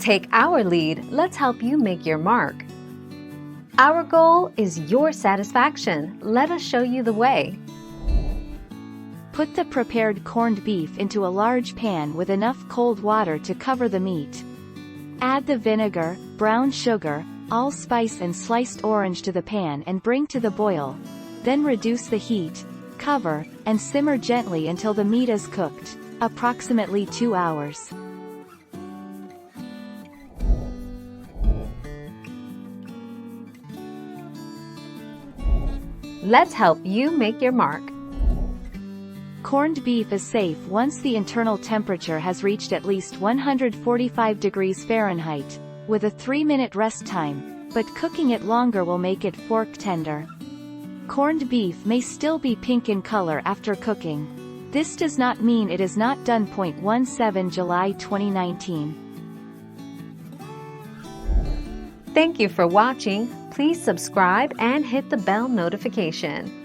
Take our lead, let's help you make your mark. Our goal is your satisfaction. Let us show you the way. Put the prepared corned beef into a large pan with enough cold water to cover the meat. Add the vinegar, brown sugar, allspice and sliced orange to the pan and bring to the boil. Then reduce the heat, cover, and simmer gently until the meat is cooked, approximately 2 hours. Let's help you make your mark. Corned beef is safe once the internal temperature has reached at least 145 degrees Fahrenheit, with a 3-minute rest time, but cooking it longer will make it fork tender. Corned beef may still be pink in color after cooking. This does not mean it is not done. 17 July 2019. Thank you for watching. Please subscribe and hit the bell notification.